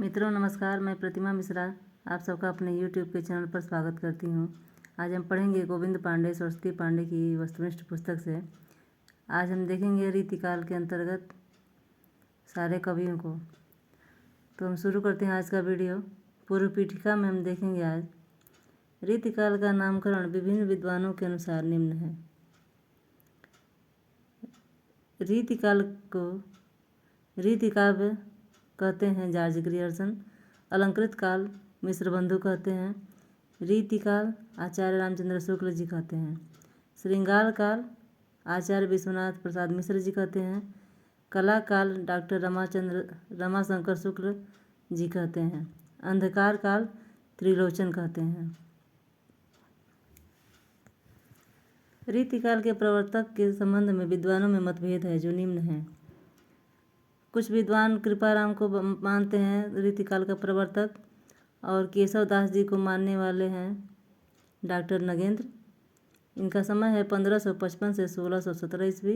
मित्रों नमस्कार, मैं प्रतिमा मिश्रा आप सबका अपने YouTube के चैनल पर स्वागत करती हूँ। आज हम पढ़ेंगे गोविंद पांडे सरस्वती पांडे की वस्तुनिष्ठ पुस्तक से। आज हम देखेंगे रीतिकाल के अंतर्गत सारे कवियों को। तो हम शुरू करते हैं आज का वीडियो। पूर्व पीठिका में हम देखेंगे आज रीतिकाल का नामकरण विभिन्न विद्वानों के अनुसार निम्न है। रीतिकाल को रीतिकाव्य कहते हैं जॉर्ज ग्रियर्सन। अलंकृत काल मिश्र बंधु कहते हैं। रीतिकाल आचार्य रामचंद्र शुक्ल जी कहते हैं। श्रृंगार काल आचार्य विश्वनाथ प्रसाद मिश्र जी कहते हैं। कला काल डॉक्टर रमाशंकर शुक्ल जी कहते हैं। अंधकार काल त्रिलोचन कहते हैं। रीतिकाल के प्रवर्तक के संबंध में विद्वानों में मतभेद है जो निम्न है। कुछ विद्वान कृपाराम को मानते हैं रीतिकाल का प्रवर्तक और केशव दास जी को मानने वाले हैं डॉक्टर नगेंद्र। इनका समय है 1555 से 1617 ईस्वी।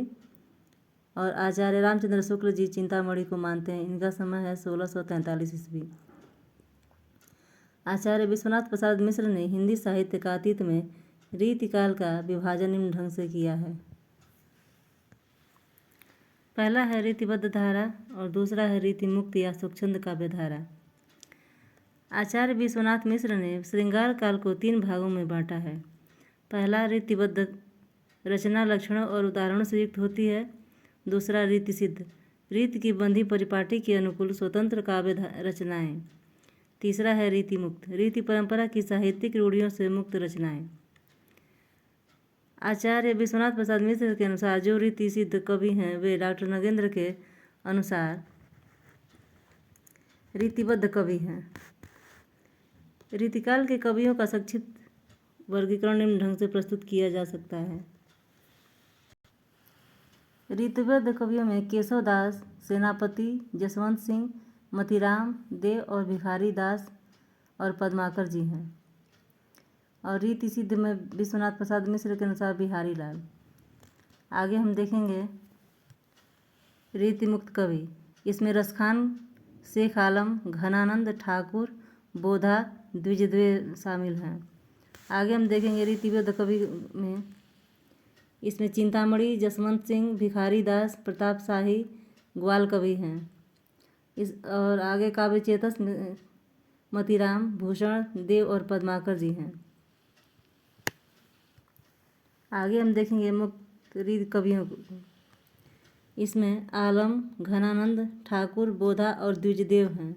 और आचार्य रामचंद्र शुक्ल जी चिंतामणि को मानते हैं, इनका समय है 1643 ईस्वी। आचार्य विश्वनाथ प्रसाद मिश्र ने हिंदी साहित्य का अतीत में रीतिकाल का विभाजन निम्न ढंग से किया है। पहला है रीतिबद्ध धारा और दूसरा है रीति मुक्त या स्वच्छंद काव्य धारा। आचार्य विश्वनाथ मिश्र ने श्रृंगार काल को 3 भागों में बांटा है। पहला रीतिबद्ध रचना लक्षणों और उदाहरणों से युक्त होती है। दूसरा रीति सिद्ध रीति की बंधी परिपाटी के अनुकूल स्वतंत्र काव्य रचनाएं। तीसरा है रीति मुक्त रीति परंपरा की साहित्यिक रूढ़ियों से मुक्त रचनाएं। आचार्य विश्वनाथ प्रसाद मिश्र के अनुसार जो रीति सिद्ध कवि हैं वे डॉक्टर नगेंद्र के अनुसार रीतिबद्ध कवि हैं। रीतिकाल के कवियों का संक्षिप्त वर्गीकरण निम्न ढंग से प्रस्तुत किया जा सकता है। रीतिबद्ध कवियों में केशव दास, सेनापति, जसवंत सिंह, मतीराम, देव और भिखारी दास और पद्माकर जी हैं। और रीति सिद्ध में विश्वनाथ प्रसाद मिश्र के अनुसार बिहारी लाल। आगे हम देखेंगे रीति मुक्त कवि। इसमें रसखान, शेख आलम, घनानंद, ठाकुर, बोधा, द्विजदेव शामिल हैं। आगे हम देखेंगे रीतिबद्ध कवि में इसमें चिंतामणि, जसवंत सिंह, भिखारी दास, प्रताप शाही, ग्वाल कवि हैं। और आगे काव्य चेतस में मतीराम, भूषण, देव और पद्माकर जी हैं। आगे हम देखेंगे मुक्त रीति कवियों को। इसमें आलम, घनानंद, ठाकुर, बोधा और द्विजदेव हैं।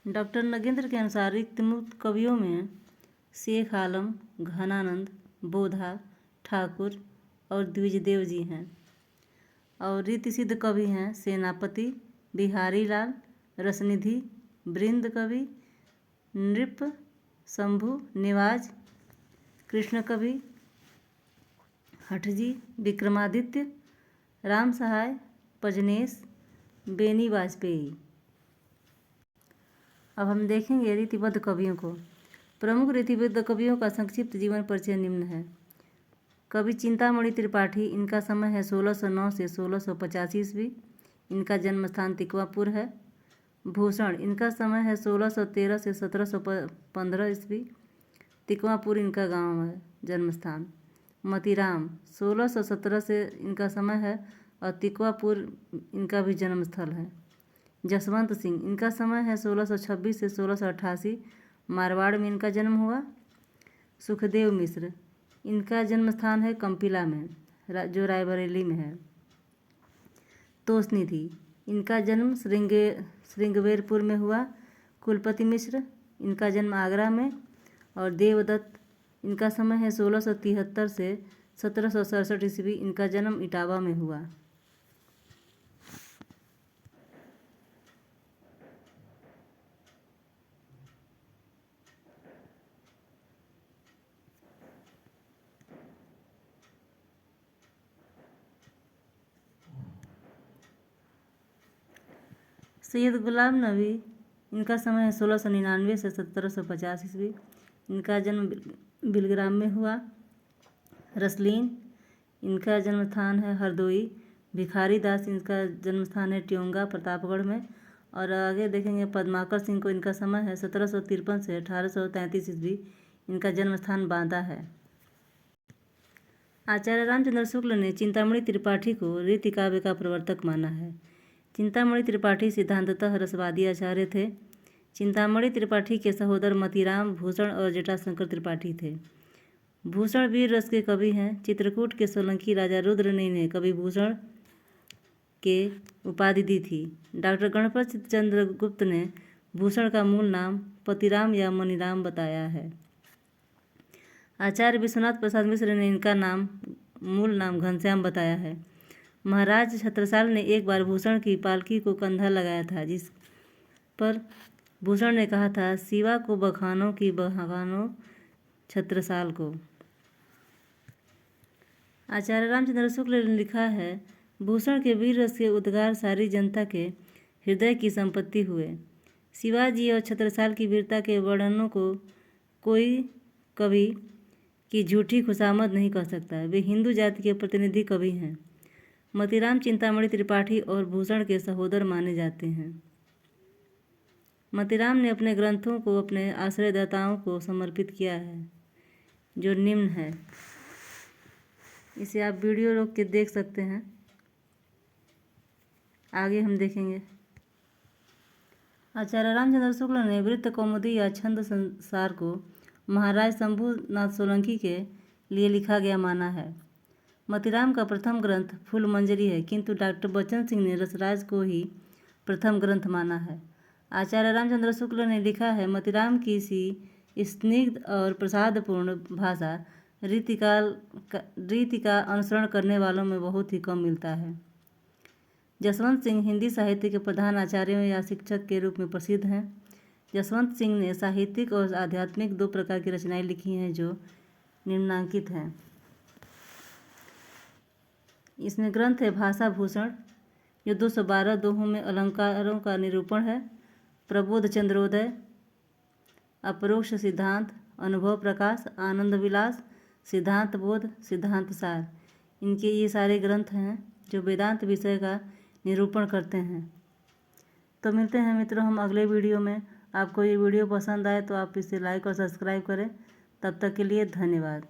डॉक्टर नगेंद्र के अनुसार रीति मुक्त कवियों में शेख आलम, घनानंद, बोधा, ठाकुर और द्विजदेव जी हैं। और रीति सिद्ध कवि हैं सेनापति, बिहारी लाल, रसनिधि, वृंद कवि, नृप, शंभु, निवाज, कृष्ण कवि, हठजी, विक्रमादित्य, राम सहाय, पजनेश, बेनी वाजपेयी। अब हम देखेंगे रीतिबद्ध कवियों को। प्रमुख रीतिबद्ध कवियों का संक्षिप्त जीवन परिचय निम्न है। कवि चिंतामणि त्रिपाठी, इनका समय है 1609 से 1685 ईस्वी। इनका जन्म स्थान तिकवापुर है। भूषण, इनका समय है 1613 से 1715 ईस्वी। तिकवापुर इनका गांव है, जन्म स्थान। मतीराम 1617 से इनका समय है और तिकवापुर इनका भी जन्म स्थल है। जसवंत सिंह, इनका समय है 1626 से 1688, मारवाड़ में इनका जन्म हुआ। सुखदेव मिश्र, इनका जन्म स्थान है कंपिला में जो रायबरेली में है। तोषनिधि, इनका जन्म श्रृंगवेरपुर में हुआ। कुलपति मिश्र, इनका जन्म आगरा में। और देवदत्त, इनका समय है 1673 से 1767 ईस्वी। इनका जन्म इटावा में हुआ। सैयद गुलाम नबी, इनका समय है 1699 से 1750 ईस्वी। इनका जन्म बिलग्राम में हुआ। रसलीन, इनका जन्म स्थान है हरदोई। भिखारी दास, इनका जन्म स्थान है ट्योंगा प्रतापगढ़ में। और आगे देखेंगे पद्माकर सिंह को इनका समय है 1753 से 1833 ईस्वी। इनका जन्म स्थान बांदा है। आचार्य रामचंद्र शुक्ल ने चिंतामणि त्रिपाठी को रीति काव्य का प्रवर्तक माना है। चिंतामणि त्रिपाठी सिद्धांततः रसवादी आचार्य थे। चिंतामणि त्रिपाठी के सहोदर मतीराम, भूषण और जटाशंकर त्रिपाठी थे। भूषण वीर रस के कवि हैं। चित्रकूट के सोलंकी राजा रुद्र ने इन्हें कवि भूषण के उपाधि दी थी। डॉक्टर गणपत चंद्र गुप्त ने भूषण का मूल नाम पतिराम या मनीराम बताया है। आचार्य विश्वनाथ प्रसाद मिश्र ने इनका मूल नाम घनश्याम बताया है। महाराज छत्रसाल ने एक बार भूषण की पालकी को कंधा लगाया था, जिस पर भूषण ने कहा था, शिवा को बखानो की बखानो छत्रसाल को। आचार्य रामचंद्र शुक्ल ने लिखा है, भूषण के वीर रस के उद्गार सारी जनता के हृदय की संपत्ति हुए। शिवाजी और छत्रसाल की वीरता के वर्णनों को कोई कवि की झूठी खुशामद नहीं कह सकता। वे हिंदू जाति के प्रतिनिधि कवि हैं। मतीराम चिंतामणि त्रिपाठी और भूषण के सहोदर माने जाते हैं। मतीराम ने अपने ग्रंथों को अपने आश्रयदाताओं को समर्पित किया है, जो निम्न है। इसे आप वीडियो रोक के देख सकते हैं। आगे हम देखेंगे। आचार्य रामचंद्र शुक्ल ने वृत्त कौमुदी या छंद संसार को महाराज शंभुनाथ सोलंकी के लिए लिखा गया माना है। मतीराम का प्रथम ग्रंथ फूलमंजरी है, किंतु डॉक्टर बच्चन सिंह ने रसराज को ही प्रथम ग्रंथ माना है। आचार्य रामचंद्र शुक्ल ने लिखा है, मतीराम की सी स्निग्ध और प्रसादपूर्ण भाषा रीति का अनुसरण करने वालों में बहुत ही कम मिलता है। जसवंत सिंह हिंदी साहित्य के प्रधान आचार्यों या शिक्षक के रूप में प्रसिद्ध हैं। जसवंत सिंह ने साहित्यिक और आध्यात्मिक दो प्रकार की रचनाएं लिखी हैं, जो निम्नांकित हैं। इसमें ग्रंथ है भाषा भूषण, जो 212 दोहों में अलंकारों का निरूपण है। प्रबोध चंद्रोदय, अपरोक्ष सिद्धांत, अनुभव प्रकाश, आनंद विलास, सिद्धांत बोध, सिद्धांत सार, इनके ये सारे ग्रंथ हैं जो वेदांत विषय का निरूपण करते हैं। तो मिलते हैं मित्रों हम अगले वीडियो में। आपको ये वीडियो पसंद आए तो आप इसे लाइक और सब्सक्राइब करें। तब तक के लिए धन्यवाद।